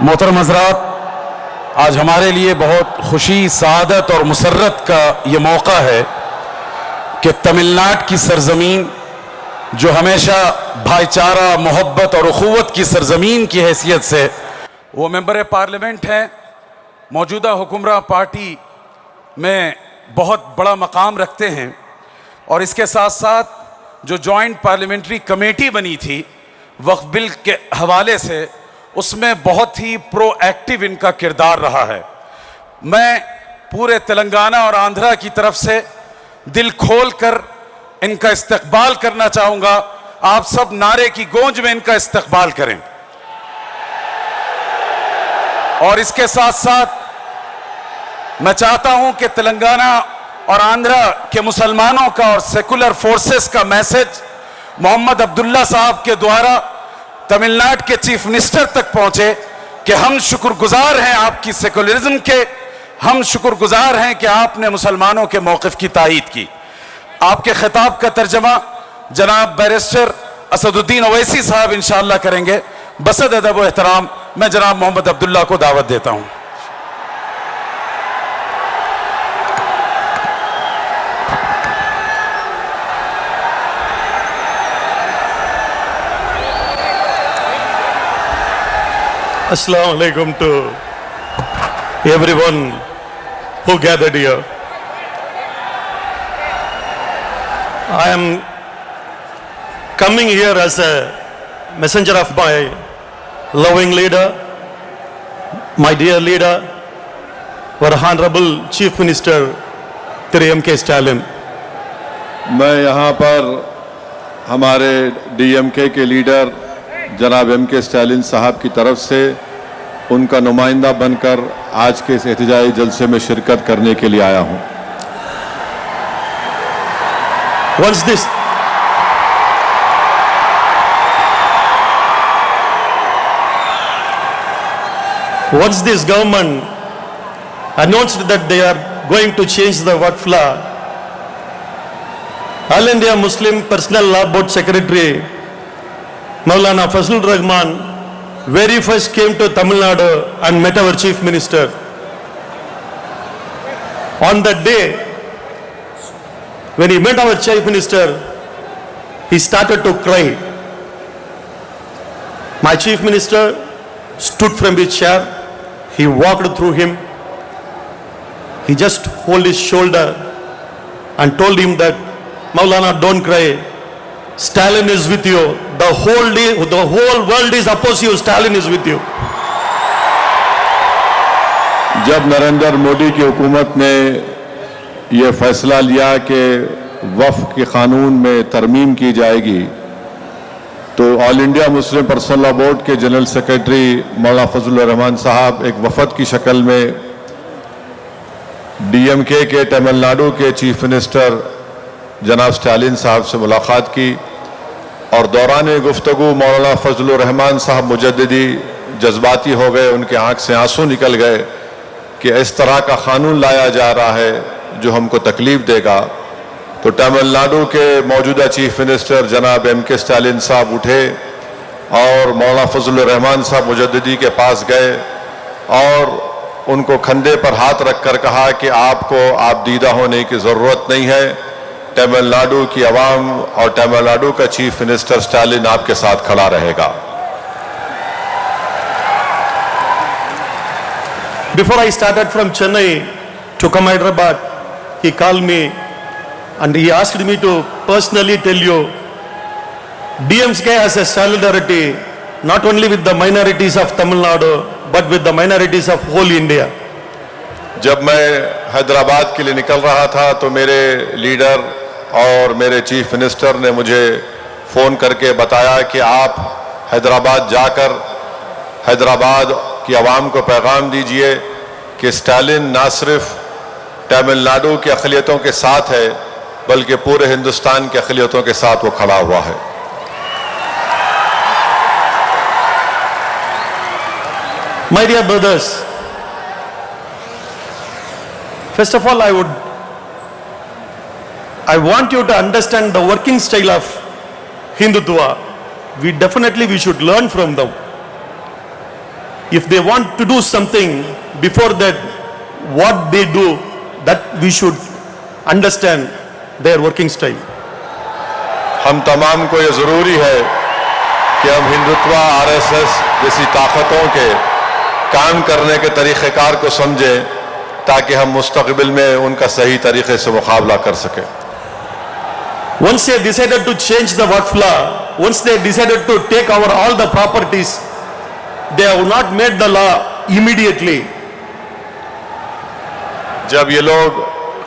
मोहतरम हज़रात, आज हमारे लिए बहुत खुशी, सआदत और मुसर्रत का ये मौका है कि तमिलनाडु की सरजमीन, जो हमेशा भाईचारा, मोहब्बत और उखुवत की सरजमीन की हैसियत से वो मेंबर पार्लियामेंट हैं, मौजूदा हुक्मरान पार्टी में बहुत बड़ा मकाम रखते हैं और इसके साथ साथ जो जॉइंट पार्लियामेंट्री कमेटी बनी थी वक्फ बिल के हवाले से, उसमें बहुत ही प्रोएक्टिव इनका किरदार रहा है। मैं पूरे तेलंगाना और आंध्रा की तरफ से दिल खोल कर इनका इस्तकबाल करना चाहूँगा। आप सब नारे की गूंज में इनका इस्तकबाल करें। और इसके साथ साथ मैं चाहता हूं कि तेलंगाना और आंध्रा के मुसलमानों का और सेकुलर फोर्सेस का मैसेज मोहम्मद अब्दुल्ला साहब के द्वारा तमिलनाडु के चीफ मिनिस्टर तक पहुंचे कि हम शुक्रगुजार हैं आपकी सेकुलरिज्म के, हम शुक्रगुजार हैं कि आपने मुसलमानों के मौक़िफ़ की तायीद की। आपके खिताब का तर्जमा जनाब बैरिस्टर असदुद्दीन ओवैसी साहब इंशाअल्लाह करेंगे। बसद अदब व एहतराम मैं जनाब मोहम्मद अब्दुल्ला को दावत देता हूं। Assalamu alaikum to everyone who gathered here. I am coming here as a messenger of my loving leader, my dear leader, our Honorable Chief Minister Thiru M.K. Stalin. मैं यहाँ पर हमारे DMK के लीडर जनाब M.K. स्टालिन साहब की तरफ से उनका नुमाइंदा बनकर आज के इस एहतजाजी जलसे में शिरकत करने के लिए आया हूँ। Once this government announced that they are going to change the Waqf law, All India Muslim Personal Law Board Secretary Maulana Fazlur Rahman very first came to Tamil Nadu and met our Chief Minister. On that day, when he met our Chief Minister, he started to cry. My Chief Minister stood from his chair, he walked through him, he just held his shoulder and told him that, Maulana, don't cry. Stalin is with you. The whole world is opposed to you. Stalin is with you. जब नरेंद्र मोदी की हुकूमत ने यह फैसला लिया कि वक्फ के कानून में तरमीम की जाएगी, तो all India Muslim personal law board के जनरल सेक्रेटरी मौलाना फजलुर रहमान साहब एक वफद की शक्ल में DMK के तमिलनाडु के चीफ मिनिस्टर जनाब स्टालिन साहब से मुलाकात की और दौरान गुफ्तगू मौलाना फजलुर रहमान साहब मुजद्दिदी जज्बाती हो गए। उनके आंख से आंसू निकल गए कि इस तरह का कानून लाया जा रहा है जो हमको तकलीफ देगा। तो तमिलनाडु के मौजूदा चीफ मिनिस्टर जनाब M.K. स्टालिन साहब उठे और मौलाना फजलुर रहमान साहब मुजद्दिदी के पास गए और उनको कंधे पर हाथ रखकर कहा कि आपको आप दीदा होने की ज़रूरत नहीं है, तमिलनाडु की आवाम और तमिलनाडु का चीफ मिनिस्टर स्टालिन आपके साथ खड़ा रहेगा। Before I started from Chennai to come Hyderabad, he called me and he asked me to personally tell you, DMK has a solidarity not only with the minorities of Tamil Nadu but with the minorities of whole India. जब मैं हैदराबाद के लिए निकल रहा था तो मेरे leader और मेरे चीफ मिनिस्टर ने मुझे फ़ोन करके बताया कि आप हैदराबाद जाकर हैदराबाद की आवाम को पैगाम दीजिए कि स्टालिन ना सिर्फ तमिलनाडु की अक़लियतों के साथ है बल्कि पूरे हिंदुस्तान की अक़लियतों के साथ वो खड़ा हुआ है। My dear brothers, first of all, I want you to understand the working style of Hindutva. We should learn from them. if they want to do something, before that, what they do, that we should understand their working style. हम तमाम को ये ज़रूरी है कि हम Hindutva RSS जैसी ताकतों के काम करने के तरीक़ेकार को समझें ताकि हम मुस्तक़बिल में उनका सही तरीक़े से मुकाबला कर सकें। Once they decided to change the Waqf law, once they decided to take over all the properties, they have not made the law immediately. जब ये लोग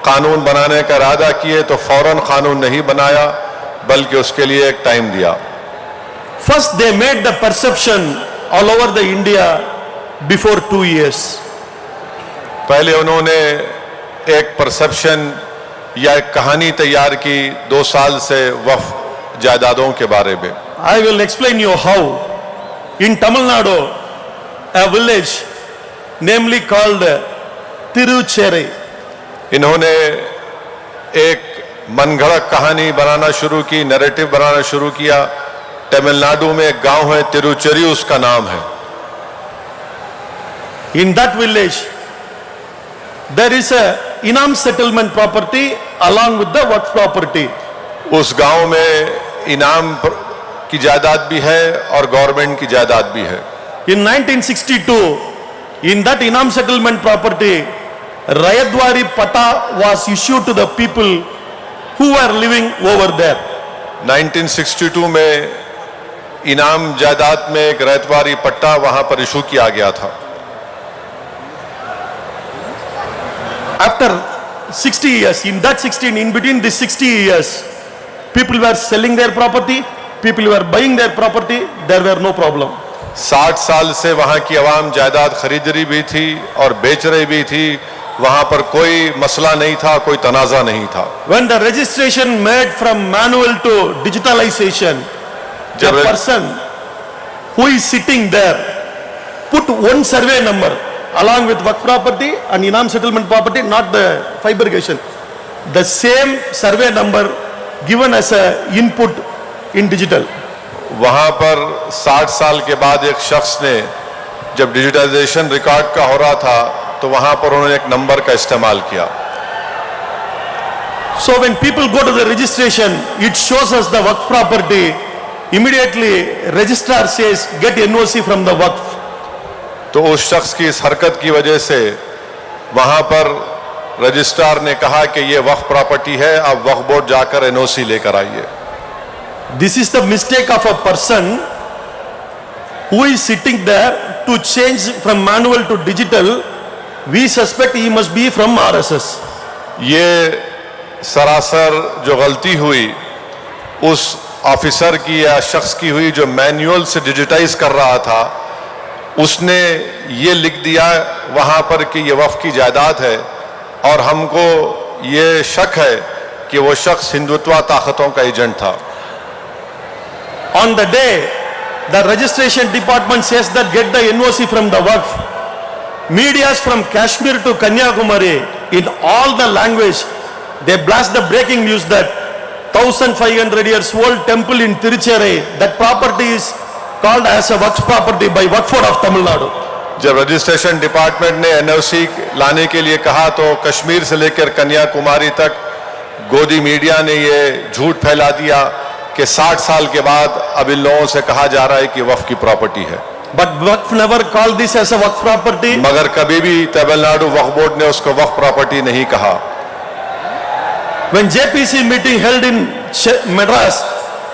कानून बनाने का इरादा किए तो फौरन कानून नहीं बनाया बल्कि उसके लिए एक टाइम दिया। First they made the perception all over the India before 2 years. पहले उन्होंने एक परसेप्शन या एक कहानी तैयार की 2 साल से वक्फ जायदादों के बारे में। I will explain you how. In Tamil Nadu, a village namely called Tirucherry. इन्होंने एक मनगढ़ंत कहानी बनाना शुरू की, नैरेटिव बनाना शुरू किया। तमिलनाडु में एक गांव है तिरुचेरी, उसका नाम है। In that village, there is a Inam settlement property along with the Waqf property. उस गांव में इनाम की जायदाद भी है और गवर्नमेंट की जायदाद भी है। In 1962, in that Inam settlement property, Rayadwari Pata was issued to the people who were living over there. 1962 में इनाम जायदाद में एक रैतवारी पट्टा वहां पर इशू किया गया था। After 60 years, in that 16, in between these 60 years, people were selling their property, people were buying their property, there were no problem. 60 साल से वहां की आवाम जायदाद खरीद रही भी थी और बेच रही भी थी। वहां पर कोई मसला नहीं था, कोई तनाजा नहीं था। When the registration made from manual to digitalization, the person who is sitting there put one survey number along with Waqf property and Inam settlement property, not the fabrication. The same survey number given as a input in digital. वहां पर 60 साल के बाद एक शख्स ने जब digitisation record का हो रहा था तो वहां पर उन्होंने एक नंबर का इस्तेमाल किया। So when people go to the registration, it shows us the Waqf property. Immediately registrar says get NOC from the Waqf. तो उस शख्स की इस हरकत की वजह से वहां पर रजिस्ट्रार ने कहा कि ये वक्फ प्रॉपर्टी है, आप वक्फ बोर्ड जाकर एनओसी लेकर आइए। This is the mistake of a person who is sitting there to change from manual to digital. We suspect he must be from RSS. ये सरासर जो गलती हुई उस ऑफिसर की या शख्स की हुई जो मैनुअल से डिजिटाइज कर रहा था। उसने ये लिख दिया वहां पर कि ये वक्फ की जायदाद है और हमको ये शक है कि वो शख्स हिंदुत्व ताकतों का एजेंट था। On the day the registration department says that get the NOC from the Waqf, medias from Kashmir to Kanyakumari in all the language, they blast the breaking news that 1500 years old temple in Tirucherry, that property is called as a Waqf property by Waqf Board of Tamil Nadu. जब registration department ने NOC लाने के लिए कहा तो कश्मीर से लेकर कन्याकुमारी तक गोदी मीडिया ने ये झूठ फैला दिया कि 60 साल के बाद अब इन लोगों से कहा जा रहा है कि वक्फ की प्रॉपर्टी है। But Waqf never called this as a Waqf property. मगर कभी भी तमिलनाडु वक्फ बोर्ड ने उसको वक्फ प्रॉपर्टी नहीं कहा। When JPC meeting held in Madras,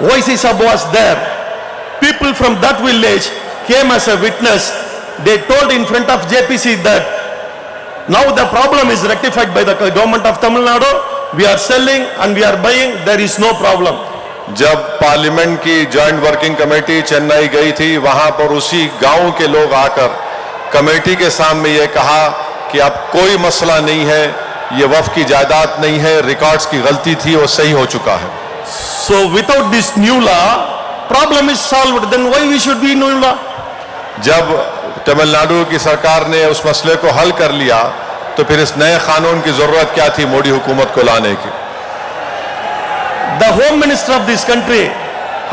OIC Sab was there. People from that village came as a witness. They told in front of JPC that now the problem is rectified by the government of Tamil Nadu. We are selling and we are buying. There is no problem. जब parliament की joint working committee Chennai गई थी वहां पर उसी गांव के लोग आकर कमेटी के सामने ये कहा कि अब कोई मसला नहीं है, ये वक्फ की जायदाद नहीं है, रिकॉर्ड्स की गलती थी, वो सही हो चुका है। So without this new law, problem is solved. Then why we should be new law? जब तमिलनाडु की सरकार ने उस मसले को हल कर लिया तो फिर इस नए कानून की जरूरत क्या थी मोदी हुकूमत को लाने की। The Home Minister of this country,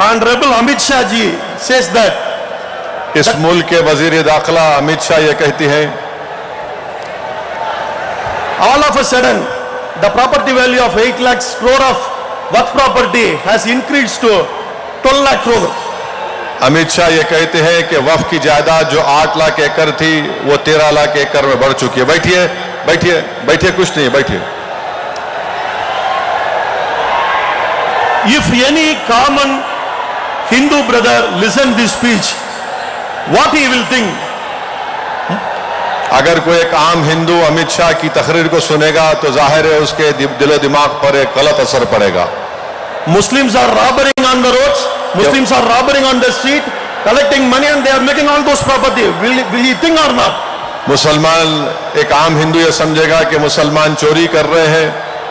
Honorable Amit Shah ji, says that इस मुल्क के वजीर दाखिला अमित शाह ये कहती हैं, all of a sudden the property value of 8 lakh crore of Waqf property has increased to 12 lakh crore. Amit Shah ये कहते हैं कि वक्फ की जायदाद जो 8 लाख एकड़ थी वो 13 लाख एकड़ में बढ़ चुकी है। बैठिए बैठिए बैठिए, कुछ नहीं, बैठिए। If any common Hindu brother listen this speech, what he will think? अगर कोई एक आम हिंदू अमित शाह की तकरीर को सुनेगा तो जाहिर है उसके दिलो दिमाग पर एक गलत असर पड़ेगा। Muslims are robbing on the roads, Muslims are robbing on the street, collecting money and they are making all those property. Will he think or not? मुसलमान, एक आम हिंदू ये समझेगा कि मुसलमान चोरी कर रहे हैं,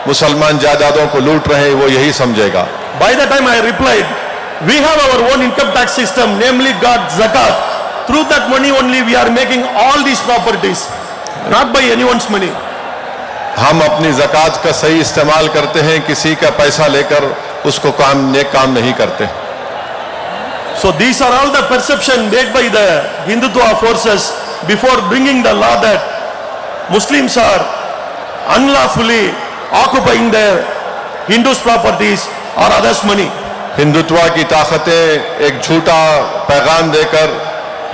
मुसलमान जायदादों को लूट रहे हैं, वो यही समझेगा। By the time I replied, we have our own income tax system, namely got zakat. Through that money only we are making all these properties, not by anyone's money. हम अपनी ज़कात का सही इस्तेमाल करते हैं, किसी का पैसा लेकर उसको नेक काम नहीं करते। So these are all the perception made by the Hindutva forces before bringing the law that Muslims are unlawfully occupying their Hindus' properties or others' money. Hindutva की ताकतें एक झूठा पैगाम देकर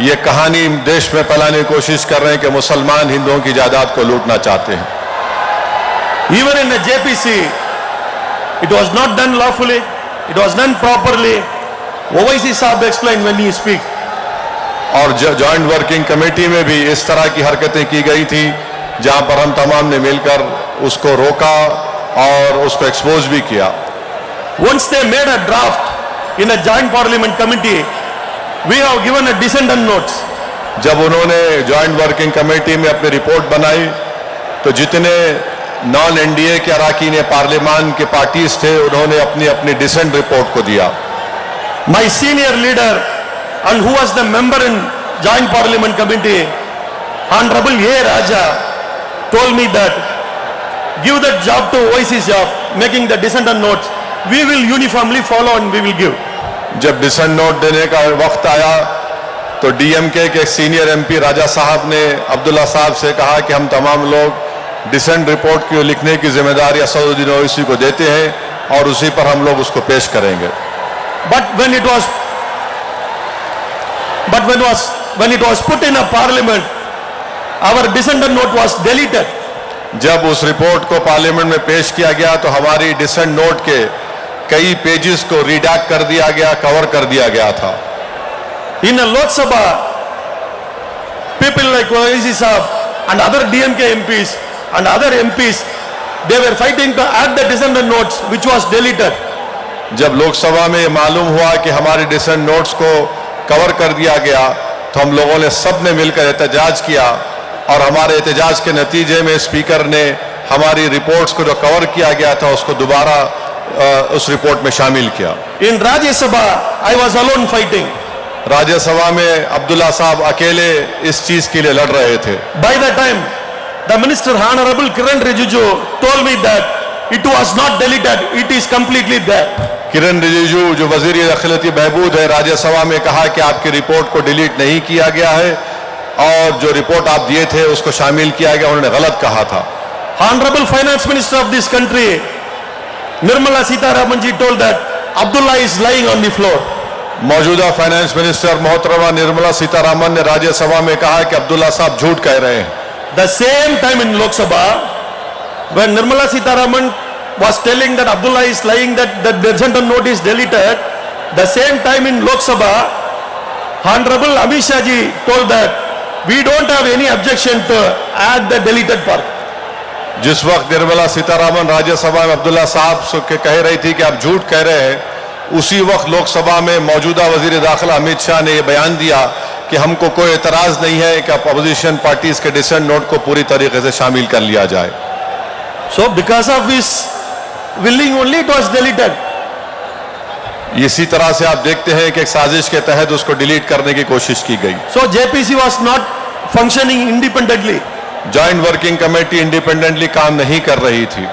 ये कहानी देश में फैलाने की कोशिश कर रहे हैं कि मुसलमान हिंदुओं की जायदाद को लूटना चाहते हैं। Even in the JPC, it was not done lawfully, it was done properly. Owaisi Saab explained when he speak. और जॉइंट वर्किंग कमेटी में भी इस तरह की हरकतें की गई थी, जहां पर हम तमाम ने मिलकर उसको रोका और उसको एक्सपोज भी किया। Once they made a draft in a joint parliament committee, we have given a dissent notes. जब उन्होंने जॉइंट वर्किंग कमेटी में अपनी रिपोर्ट बनाई तो जितने नॉन एनडीए के अरकान पार्लियामान के पार्टीज थे उन्होंने अपनी अपनी डिसेंट रिपोर्ट को दिया। My senior leader and who was the member in joint parliament committee, Honorable A. Raja, told me that give that job to Owaisi Saab, making the dissent notes. We will uniformly follow and we will give. जब decent note देने का वक्त आया तो DMK के senior MP राजा साहब ने अब्दुल्ला साहब से कहा कि हम तमाम लोग डिसेंट रिपोर्ट की लिखने की जिम्मेदारी असदुद्दीन ओवैसी को देते हैं और उसी पर हम लोग उसको पेश करेंगे। But when it was put in a parliament, our dissent note was deleted. जब उस रिपोर्ट को पार्लियामेंट में पेश किया गया तो हमारी डिसेंट नोट के कई पेजेस को रिडैक्ट कर दिया गया, कवर कर दिया गया था। In a Lok Sabha, people like Owaisi Saab and other DMK MPs and other MPs, they were fighting to add the dissent notes which was deleted. जब लोकसभा में मालूम हुआ कि हमारे डिसेंट नोट्स को कवर कर दिया गया तो हम लोगों ने सब ने मिलकर एहतजाज किया और हमारे एहतजाज के नतीजे में स्पीकर ने हमारी रिपोर्ट्स को जो कवर किया गया था उसको दोबारा उस रिपोर्ट में शामिल किया। In Rajya Sabha, I was alone fighting. Rajya Sabha में अब्दुल्ला साहब अकेले इस चीज के लिए लड़ रहे थे। By the time the Minister Honorable Kiran Rijiju told me that it was not deleted, it is completely there. किरण रिजिजू जो वजीर दाखिलती बहबूद है, राज्यसभा में कहा कि आपकी रिपोर्ट को डिलीट नहीं किया गया है और जो रिपोर्ट आप दिए थे उसको शामिल किया गया, उन्होंने गलत कहा था। Honorable Finance Minister of this country, Nirmala Sitharaman ji, told that Abdullah is lying on the floor. मौजूदा फाइनेंस मिनिस्टर मोहतरमा निर्मला सीतारामन ने राज्यसभा में कहा कि अब्दुल्ला साहब झूठ कह रहे हैं। The same time in Lok Sabha, when Nirmala Sitharaman was telling that Abdullah is lying, that the dissent note is deleted, the same time in Lok Sabha, Honorable Amit Shah ji told that we don't have any objection to add the deleted part. जिस वक्त निर्मला सीतारामन राज्यसभा में अब्दुल्ला साहब के कह रही थी कि आप झूठ कह रहे हैं, उसी वक्त लोकसभा में मौजूदा वजीर दाखिला अमित शाह ने यह बयान दिया कि हमको कोई एतराज नहीं है कि अपोजिशन पार्टीज के डिसेंट नोट को पूरी तरीके से शामिल कर लिया जाए। So because of his willing only it was deleted. इसी तरह से आप देखते हैं कि एक साजिश के तहत उसको डिलीट करने की कोशिश की गई। So JPC was not functioning independently. Joint working committee independently काम नहीं कर रही थी।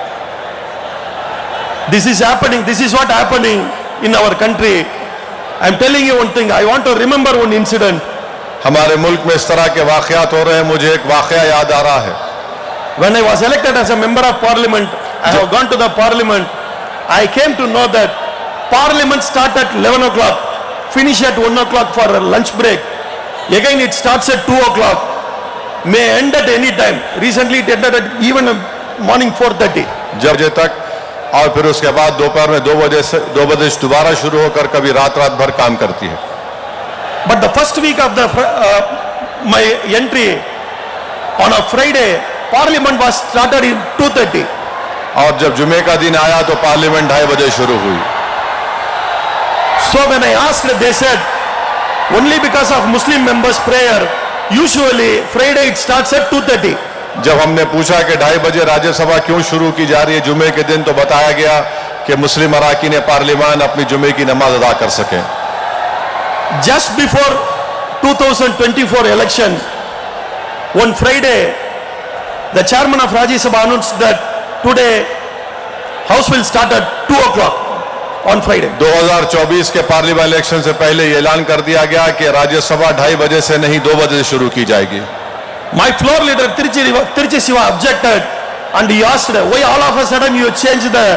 This is happening, this is what happening in our country. I am telling you one thing, I want to remember one incident. हमारे मुल्क में इस तरह के वाक़यात हो रहे हैं। मुझे एक वाक़या याद आ रहा है। When I was elected as a member of parliament, I have gone to the parliament. I came to know that parliament starts at 11 o'clock, finish at 1 o'clock for a lunch break. Again it starts at 2 o'clock, may end at any time. Recently it ended at even morning 4:30. जब बजे तक, और फिर उसके बाद दोपहर में 2 बजे से दोबारा शुरू होकर कभी रात भर काम करती है। But the first week of my entry on a Friday, parliament was started in 2:30. और जब जुमे का दिन आया तो पार्लियामेंट 2:30 बजे शुरू हुई। So when I asked, they said only because of Muslim members' prayer. Usually Friday it starts at 2:30. जब हमने पूछा कि 2:30 बजे राज्यसभा क्यों शुरू की जा रही है जुमे के दिन, तो बताया गया कि मुस्लिम अराकीन पार्लियामान अपनी जुमे की नमाज अदा कर सकें। Just before 2024 election, one Friday, the chairman of Rajya Sabha announced that today House will start at 2 o'clock on Friday. 2024 के पार्लियामेंट इलेक्शन से पहले ये ऐलान कर दिया गया कि राज्यसभा 2:30 बजे से नहीं 2 बजे से शुरू की जाएगी। My floor leader Tiruchi Siva objected and he asked, why all of a sudden you changed the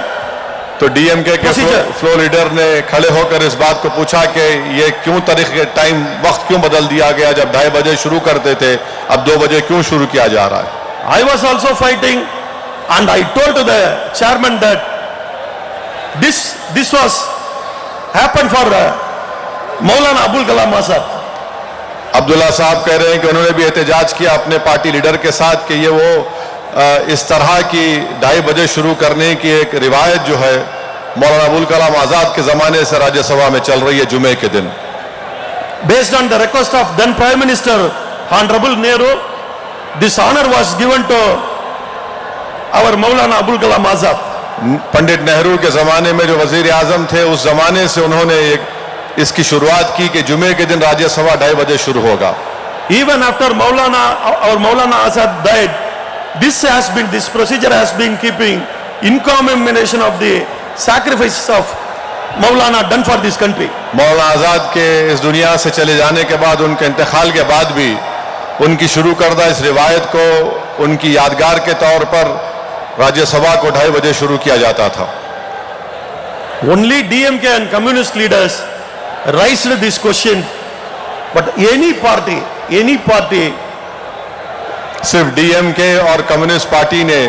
तो डीएमके के फ्लोर लीडर ने खड़े होकर इस बात को पूछा कि ये क्यों तरीके टाइम वक्त क्यों बदल दिया गया, जब 2:30 बजे शुरू करते थे अब 2 बजे क्यों शुरू किया जा रहा है। I was also fighting and I told to the chairman that this was happened for Maulana Abul Kalam Azad. Abdullah साहब कह रहे हैं कि उन्होंने भी एहतजाज किया अपने पार्टी लीडर के साथ कि ये वो इस तरह की 2:30 बजे शुरू करने की एक रिवायत जो है मौलाना अबुल कलाम आजाद के जमाने से राज्यसभा में चल रही है जुमे के दिन। Based on the request of then Prime Minister Honorable Nehru, this honor was given to our Maulana Abul Kalam Azad. Pandit Nehru के जमाने में जो वजीर आजम थे उस जमाने से उन्होंने इसकी शुरुआत की कि जुमे के दिन राज्यसभा 2:30 बजे शुरू होगा। Even after our Maulana Azad died, this procedure has been keeping in commemoration of the sacrifices of Maulana done for this country. Maulana Azad के इस दुनिया से चले जाने के बाद, उनके इंतकाल के बाद भी उनकी शुरू करदा इस रिवायत को उनकी यादगार के तौर पर राज्यसभा को 2:30 बजे शुरू किया जाता था। Only DMK and communist leaders raised this question, but any party सिर्फ डीएमके और कम्युनिस्ट पार्टी ने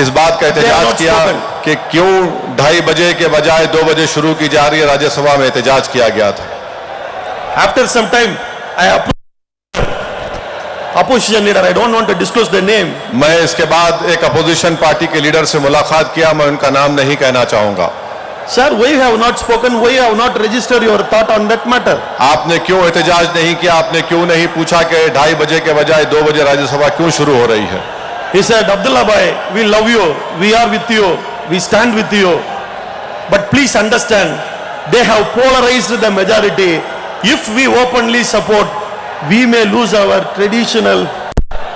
इस बात का एहतजाज किया कि क्यों 2:30 बजे के बजाय 2 बजे शुरू की जा रही है, राज्यसभा में एहतजाज किया गया था। After some time, I approached opposition leader. I don't want to disclose the name. मैं इसके बाद एक अपोजिशन पार्टी के लीडर से मुलाकात किया, मैं उनका नाम नहीं कहना चाहूंगा। Sir, why you have not spoken? Why you have not registered your thought on that matter? आपने क्यों एहतजाज नहीं किया, आपने क्यों नहीं पूछा कि 2:30 बजे के बजाय 2 बजे राज्यसभा क्यों शुरू हो रही है। He said, Abdullah bhai, we love you, we are with you, we stand with you, but please understand, they have polarized the majority. If we openly support, we may lose our traditional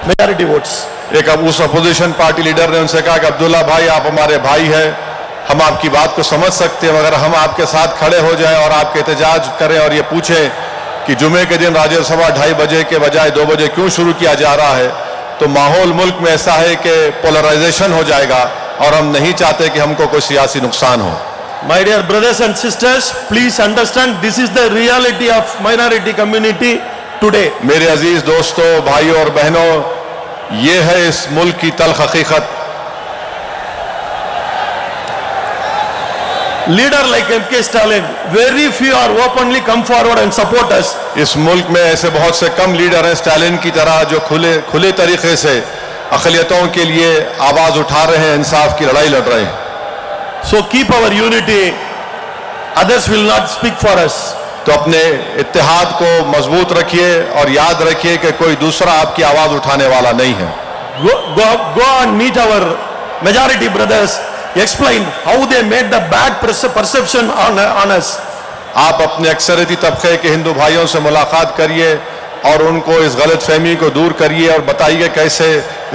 majority votes. एक अब उस opposition party leader ने उनसे कहा कि अब्दुल्ला भाई, आप हमारे भाई हैं, हम आपकी बात को समझ सकते हैं, मगर हम आपके साथ खड़े हो जाएं और आपके एहतजाज करें और ये पूछें कि जुमे के दिन राज्यसभा 2:30 बजे के बजाय 2 बजे क्यों शुरू किया जा रहा है, तो माहौल मुल्क में ऐसा है कि पोलराइजेशन हो जाएगा और हम नहीं चाहते कि हमको कोई सियासी नुकसान हो। My dear brothers and sisters, please understand, this is the reality of minority community today. मेरे अजीज दोस्तों, भाइयों और बहनों, ये है इस मुल्क की तल्ख हकीकत। Leader like M.K. Stalin, very few are openly come forward and support us. इस मुल्क में ऐसे बहुत से कम लीडर हैं स्टालिन की तरह जो खुले तरीके से अक़लियतों के लिए आवाज उठा रहे हैं, इंसाफ की लड़ाई लड़ रहे हैं। So keep our unity, others will not speak for us. तो अपने इत्तेहाद को मजबूत रखिए और याद रखिए कि कोई दूसरा आपकी आवाज उठाने वाला नहीं है। Go and meet our majority brothers. Explain how they made the bad perception on us. आप अपने अक्सरियती तबके के हिंदू भाइयों से मुलाकात करिए और उनको इस गलत फहमी को दूर करिए और बताइए कैसे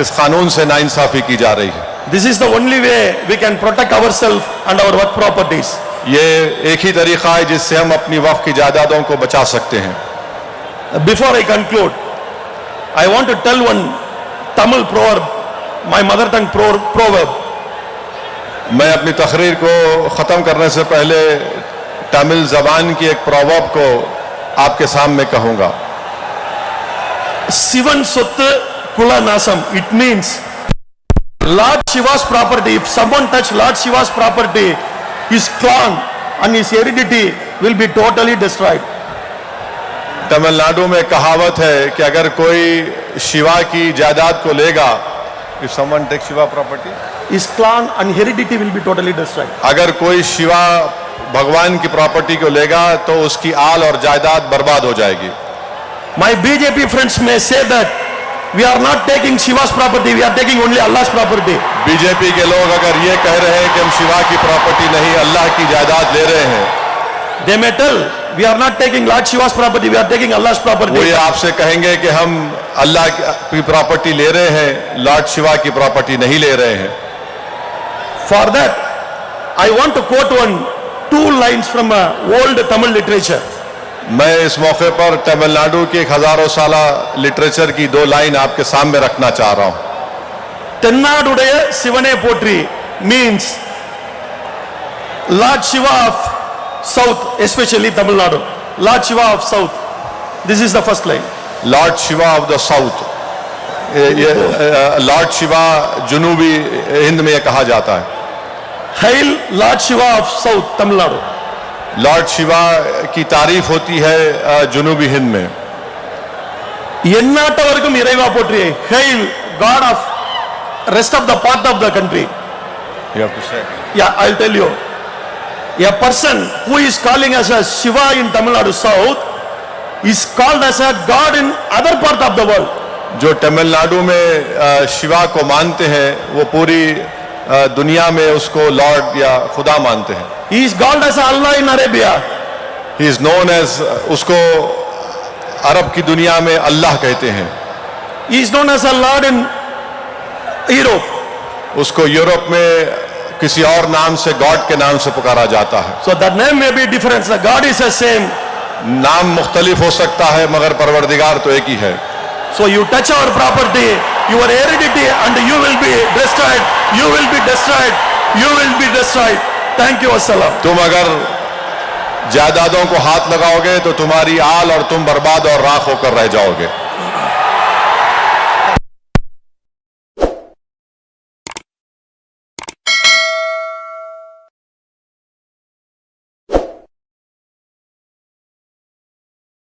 इस कानून से नाइंसाफी की जा रही है। This is the only way we can protect ourselves and our work properties. ये एक ही तरीका है जिससे हम अपनी वक्फ की जायदादों को बचा सकते हैं। Before I conclude, I want to tell one Tamil proverb, my mother tongue proverb. मैं अपनी तकरीर को ख़त्म करने से पहले तमिल ज़बान की एक प्रोवर्ब को आपके सामने कहूँगा। Sivan Sottu Kula Nasam. It means Lord Shiva's property. If someone touch Lord Shiva's property, his clan and his heredity will be totally destroyed. Tamil Nadu में कहावत है कि अगर कोई शिवा की जायदाद को लेगा, if someone takes Shiva property, His clan and heredity will be totally destroyed. अगर कोई शिवा भगवान की प्रॉपर्टी को लेगा तो उसकी आल और जायदाद बर्बाद हो जाएगी। My BJP friends may say that we are not taking Shiva's property, we are taking only Allah's property. BJP के लोग अगर ये कह रहे हैं कि हम शिवा की प्रॉपर्टी नहीं अल्लाह की जायदाद ले रहे हैं, They may tell we are not taking Lord Shiva's property, we are taking Allah's वो property. ये आपसे कहेंगे कि हम अल्लाह की प्रॉपर्टी ले रहे हैं, लॉर्ड शिवा की प्रॉपर्टी नहीं ले रहे हैं। For that, I want to quote two lines from old Tamil literature. मैं इस मौके पर तमिलनाडु की एक हजारों साला लिटरेचर की दो लाइन आपके सामने रखना चाह रहा हूं। Tennadudaya Sivane Potri means Lord Shiva of South, especially Tamil Nadu. Lord Shiva of South. This is the first line. Lord Shiva of the south, Lord Shiva जुनूबी हिंद में ये कहा जाता है। Hail Lord Shiva of South, Tamil Nadu. Lord Shiva की तारीफ होती है जुनूबी हिंद में। எந்நாட்டவருக்கும் இறைவா போற்றி. Hail God of rest of the part of the country. Yeah, I'll tell you. A person who is calling as a Shiva in Tamil Nadu South is called as a God in other part of the world. जो तमिलनाडु में शिवा को मानते हैं वो पूरी दुनिया में उसको लॉर्ड या खुदा मानते हैं। He is called as Allah in Arabia. ही इज नोन एज, उसको अरब की दुनिया में अल्लाह कहते हैं। He is known as a Lord in Europe. उसको यूरोप में किसी और नाम से, गॉड के नाम से पुकारा जाता है। So that name may be different. The God is the same. नाम मुख्तलिफ हो सकता है मगर परवरदिगार तो एक ही है। So you touch our property, your heredity, and you will be destroyed. You will be destroyed. You will be destroyed. Thank you. Assalam. तुम अगर जायदादों को हाथ लगाओगे तो तुम्हारी आल और तुम बर्बाद और राख होकर रह जाओगे।